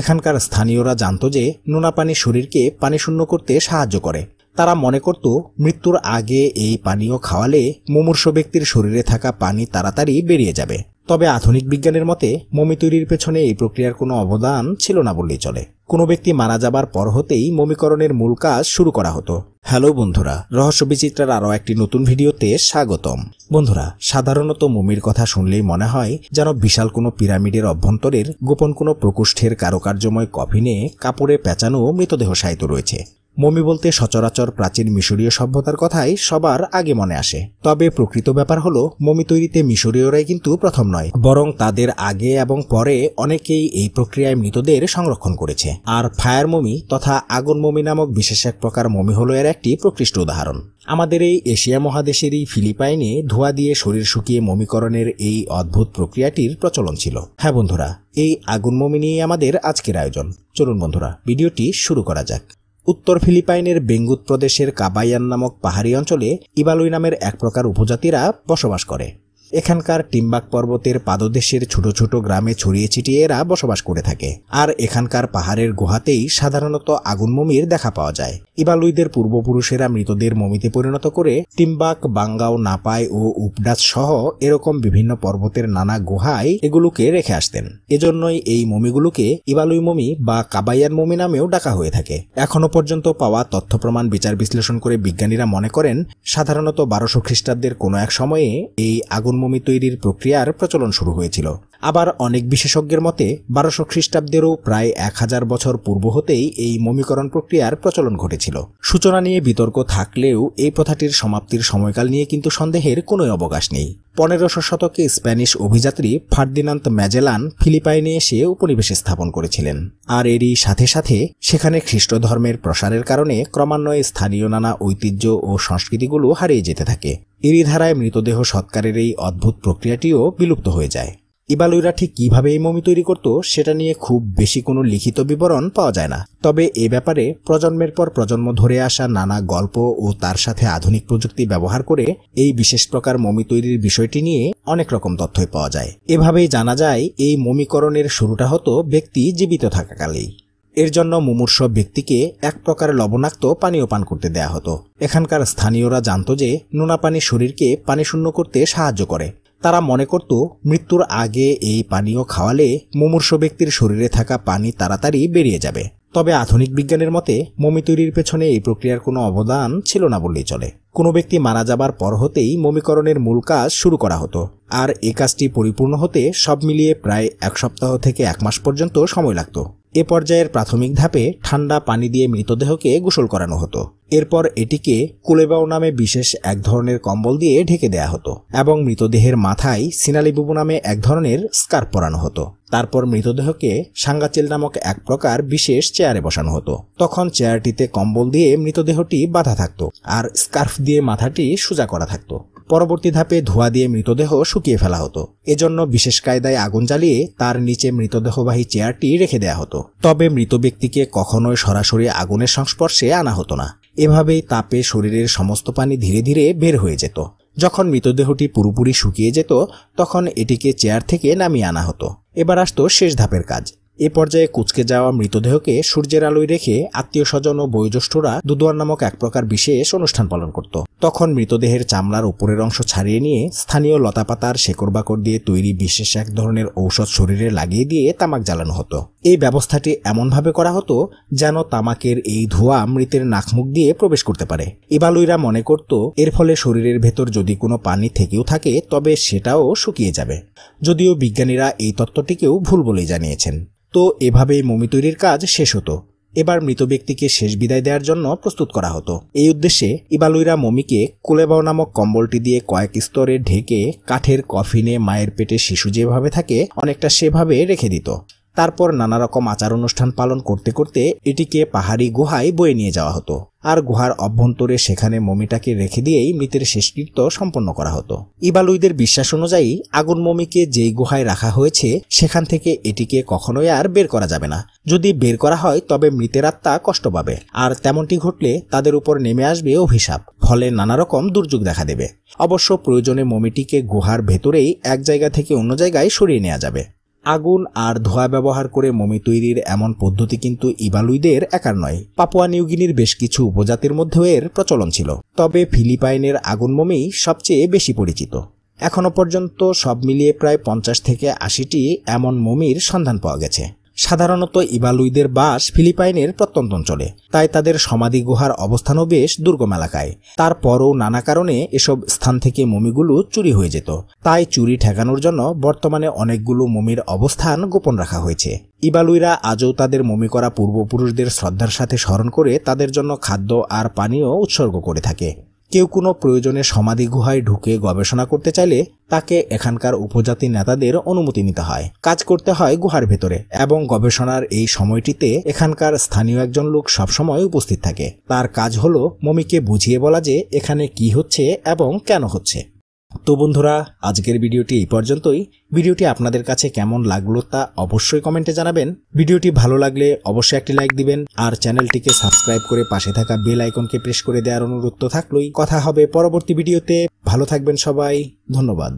এখানকার স্থানীয়রা জানত যে নোনা পানি শরীরকে পানিশূন্য করতে সাহায্য করে। তারা মনে করত মৃত্যুর আগে এই পানীয় খাওয়ালে মুমূর্ষ ব্যক্তির শরীরে থাকা পানি তাড়াতাড়ি বেরিয়ে যাবে। তবে আধুনিক বিজ্ঞানের মতে মমি তৈরির পেছনে এই প্রক্রিয়ার কোনো অবদান ছিল না বললেই চলে। কোনো ব্যক্তি মারা যাবার পর হতেই মমিকরণের মূল কাজ শুরু করা হতো। হ্যালো বন্ধুরা, রহস্য বিচিত্রার আরও একটি নতুন ভিডিওতে স্বাগতম। বন্ধুরা, সাধারণত মমির কথা শুনলেই মনে হয় যেন বিশাল কোনো পিরামিডের অভ্যন্তরের গোপন কোনো প্রকোষ্ঠের কারুকার্যময় কফিনে কাপড়ে পেঁচানো মৃতদেহ শায়িত রয়েছে। মমি বলতে সচরাচর প্রাচীন মিশরীয় সভ্যতার কথাই সবার আগে মনে আসে। তবে প্রকৃত ব্যাপার হলো মমি তৈরিতে মিশরীয়রাই কিন্তু প্রথম নয়, বরং তাদের আগে এবং পরে অনেকেই এই প্রক্রিয়ায় মৃতদের সংরক্ষণ করেছে। আর ফায়ার মমি তথা আগুন মমি নামক বিশেষ এক প্রকার মমি হলো এর একটি প্রকৃষ্ট উদাহরণ। আমাদের এই এশিয়া মহাদেশেরই ফিলিপাইনে ধোঁয়া দিয়ে শরীর শুকিয়ে মমিকরণের এই অদ্ভুত প্রক্রিয়াটির প্রচলন ছিল। হ্যাঁ বন্ধুরা, এই আগুন মমি নিয়ে আমাদের আজকের আয়োজন। চলুন বন্ধুরা, ভিডিওটি শুরু করা যাক। উত্তর ফিলিপাইনের বেঙ্গুত প্রদেশের কাবায়ান নামক পাহাড়ি অঞ্চলে ইবালুই নামের এক প্রকার উপজাতিরা বসবাস করে। এখানকার টিম্বাক পর্বতের পাদদেশের ছোট ছোট গ্রামে ছড়িয়ে ছিটিয়ে এরা বসবাস করে থাকে। আর এখানকার পাহাড়ের গুহাতেই সাধারণত আগুন মমির দেখা পাওয়া যায়। ইবালুইদের পূর্বপুরুষেরা মৃতদের মমিতে পরিণত করে টিম্বাক, বাঙ্গাও, নাপাই ও উপডাচ সহ এরকম বিভিন্ন পর্বতের নানা গুহায় এগুলোকে রেখে আসতেন। এজন্যই এই মমিগুলোকে ইবালুই মমি বা কাবাইয়ান মমি নামেও ডাকা হয়ে থাকে। এখনো পর্যন্ত পাওয়া তথ্য প্রমাণ বিচার বিশ্লেষণ করে বিজ্ঞানীরা মনে করেন সাধারণত 1200 খ্রিস্টাব্দের কোনো এক সময়ে এই আগুন মমি তৈরির প্রক্রিয়ার প্রচলন শুরু হয়েছিল। আবার অনেক বিশেষজ্ঞের মতে 1200 খ্রিস্টাব্দেরও প্রায় 1000 বছর পূর্ব হতেই এই মমিকরণ প্রক্রিয়ার প্রচলন ঘটেছিল। সূচনা নিয়ে বিতর্ক থাকলেও এই প্রথাটির সমাপ্তির সময়কাল নিয়ে কিন্তু সন্দেহের কোনো অবকাশ নেই। 1500 শতকে স্প্যানিশ অভিযাত্রী ফার্দিনান্দ ম্যাজেলান ফিলিপাইনে এসে উপনিবেশ স্থাপন করেছিলেন। আর এরই সাথে সাথে সেখানে খ্রিস্ট ধর্মের প্রসারের কারণে ক্রমান্বয়ে স্থানীয় নানা ঐতিহ্য ও সংস্কৃতিগুলো হারিয়ে যেতে থাকে। এরই ধারায় মৃতদেহ সৎকারের এই অদ্ভুত প্রক্রিয়াটিও বিলুপ্ত হয়ে যায়। ইবালুইরা ঠিক কিভাবে এই মমি তৈরি করত সেটা নিয়ে খুব বেশি কোনো লিখিত বিবরণ পাওয়া যায় না। তবে এ ব্যাপারে প্রজন্মের পর প্রজন্ম ধরে আসা নানা গল্প ও তার সাথে আধুনিক প্রযুক্তি ব্যবহার করে এই বিশেষ প্রকার মমি তৈরির বিষয়টি নিয়ে অনেক রকম তথ্যই পাওয়া যায়। এভাবেই জানা যায় এই মমিকরণের শুরুটা হতো ব্যক্তি জীবিত থাকাকালেই। এর জন্য মুমূর্ষ ব্যক্তিকে এক প্রকার লবণাক্ত পানীয় পান করতে দেয়া হতো। এখানকার স্থানীয়রা জানত যে নোনা পানি শরীরকে পানিশূন্য করতে সাহায্য করে। তারা মনে করত মৃত্যুর আগে এই পানীয় খাওয়ালে মুমূর্ষ ব্যক্তির শরীরে থাকা পানি তাড়াতাড়ি বেরিয়ে যাবে। তবে আধুনিক বিজ্ঞানের মতে মমি তৈরির পেছনে এই প্রক্রিয়ার কোনো অবদান ছিল না বললেই চলে। কোনো ব্যক্তি মারা যাবার পর হতেই মমিকরণের মূল কাজ শুরু করা হতো। আর এই কাজটি পরিপূর্ণ হতে সব মিলিয়ে প্রায় 1 সপ্তাহ থেকে 1 মাস পর্যন্ত সময় লাগত। এ পর্যায়ের প্রাথমিক ধাপে ঠান্ডা পানি দিয়ে মৃতদেহকে গোসল করানো হতো। এরপর এটিকে কুলেবাও নামে বিশেষ এক ধরনের কম্বল দিয়ে ঢেকে দেয়া হতো এবং মৃতদেহের মাথায় সিনালিবুবু নামে এক ধরনের স্কার্ফ পরানো হতো। তারপর মৃতদেহকে সাঙ্গাচেল নামক এক প্রকার বিশেষ চেয়ারে বসানো হতো। তখন চেয়ারটিতে কম্বল দিয়ে মৃতদেহটি বাঁধা থাকতো আর স্কার্ফ দিয়ে মাথাটি সোজা করা থাকতো। পরবর্তী ধাপে ধোঁয়া দিয়ে মৃতদেহ শুকিয়ে ফেলা হতো। এজন্য বিশেষ কায়দায় আগুন জ্বালিয়ে তার নিচে মৃতদেহবাহী চেয়ারটি রেখে দেয়া হতো। তবে মৃত ব্যক্তিকে কখনোই সরাসরি আগুনের সংস্পর্শে আনা হতো না। এভাবেই তাপে শরীরের সমস্ত পানি ধীরে ধীরে বের হয়ে যেত। যখন মৃতদেহটি পুরোপুরি শুকিয়ে যেত তখন এটিকে চেয়ার থেকে নামিয়ে আনা হতো। এবার আসতো শেষ ধাপের কাজ। এ পর্যায়ে কুঁচকে যাওয়া মৃতদেহকে সূর্যের আলোয় রেখে আত্মীয় স্বজন ও বয়োজ্যেষ্ঠরা দুদুয়ার নামক এক প্রকার বিশেষ অনুষ্ঠান পালন করত। তখন মৃতদেহের চামড়ার উপরের অংশ ছাড়িয়ে নিয়ে স্থানীয় লতাপাতার শেকড় বাকড় দিয়ে তৈরি বিশেষ এক ধরনের ঔষধ শরীরে লাগিয়ে দিয়ে তামাক জ্বালানো হতো। এই ব্যবস্থাটি এমনভাবে করা হতো যেন তামাকের এই ধোঁয়া মৃতের নাকমুখ দিয়ে প্রবেশ করতে পারে। ইবালুইরা মনে করত এর ফলে শরীরের ভেতর যদি কোনো পানি থেকেও থাকে তবে সেটাও শুকিয়ে যাবে। যদিও বিজ্ঞানীরা এই তত্ত্বটিকেও ভুল বলেই জানিয়েছেন। তো এভাবেই মমি তৈরির কাজ শেষ হতো। এবার মৃত ব্যক্তিকে শেষ বিদায় দেওয়ার জন্য প্রস্তুত করা হতো। এই উদ্দেশ্যে ইবালুইরা মমিকে কুলেবাও নামক কম্বলটি দিয়ে কয়েক স্তরে ঢেকে কাঠের কফিনে মায়ের পেটে শিশু যেভাবে থাকে অনেকটা সেভাবে রেখে দিত। তারপর নানা রকম আচার অনুষ্ঠান পালন করতে করতে এটিকে পাহাড়ি গুহায় বয়ে নিয়ে যাওয়া হতো। আর গুহার অভ্যন্তরে সেখানে মমিটাকে রেখে দিয়েই মৃতের শেষকৃত্য সম্পন্ন করা হতো। ইবালুইদের বিশ্বাস অনুযায়ী আগুন মমিকে যেই গুহায় রাখা হয়েছে সেখান থেকে এটিকে কখনোই আর বের করা যাবে না। যদি বের করা হয় তবে মৃতের আত্মা কষ্ট পাবে, আর তেমনটি ঘটলে তাদের উপর নেমে আসবে অভিশাপ, ফলে নানা রকম দুর্যোগ দেখা দেবে। অবশ্য প্রয়োজনে মমিটিকে গুহার ভেতরেই এক জায়গা থেকে অন্য জায়গায় সরিয়ে নেওয়া যাবে। আগুন আর ধোঁয়া ব্যবহার করে মমি তৈরির এমন পদ্ধতি কিন্তু ইবালুইদের একার নয়। পাপুয়া নিউগিনির বেশ কিছু উপজাতির মধ্যেও এর প্রচলন ছিল, তবে ফিলিপাইনের আগুন মমি সবচেয়ে বেশি পরিচিত। এখনো পর্যন্ত সব মিলিয়ে প্রায় 50 থেকে 80টি এমন মমির সন্ধান পাওয়া গেছে। সাধারণত ইবালুইদের বাস ফিলিপাইনের প্রত্যন্ত অঞ্চলে, তাই তাদের সমাধি গুহার অবস্থানও বেশ দুর্গম এলাকায়। তারপরও নানা কারণে এসব স্থান থেকে মমিগুলো চুরি হয়ে যেত, তাই চুরি ঠেকানোর জন্য বর্তমানে অনেকগুলো মমির অবস্থান গোপন রাখা হয়েছে। ইবালুইরা আজও তাদের মমি করা পূর্বপুরুষদের শ্রদ্ধার সাথে স্মরণ করে তাদের জন্য খাদ্য আর পানীয় উৎসর্গ করে থাকে। কেউ কোনো প্রয়োজনে সমাধি গুহায় ঢুকে গবেষণা করতে চাইলে তাকে এখানকার উপজাতি নেতাদের অনুমতি নিতে হয়। কাজ করতে হয় গুহার ভেতরে, এবং গবেষণার এই সময়টিতে এখানকার স্থানীয় একজন লোক সবসময় উপস্থিত থাকে। তার কাজ হলো মমিকে বুঝিয়ে বলা যে এখানে কি হচ্ছে এবং কেন হচ্ছে। তো বন্ধুরা, আজকের ভিডিওটি এই পর্যন্তই। ভিডিওটি আপনাদের কাছে কেমন লাগলো তা অবশ্যই কমেন্টে জানাবেন। ভিডিওটি ভালো লাগলে অবশ্যই একটি লাইক দিবেন, আর চ্যানেলটিকে সাবস্ক্রাইব করে পাশে থাকা বেল আইকনকে প্রেস করে দেওয়ার অনুরোধ তো থাকলোই। কথা হবে পরবর্তী ভিডিওতে। ভালো থাকবেন সবাই, ধন্যবাদ।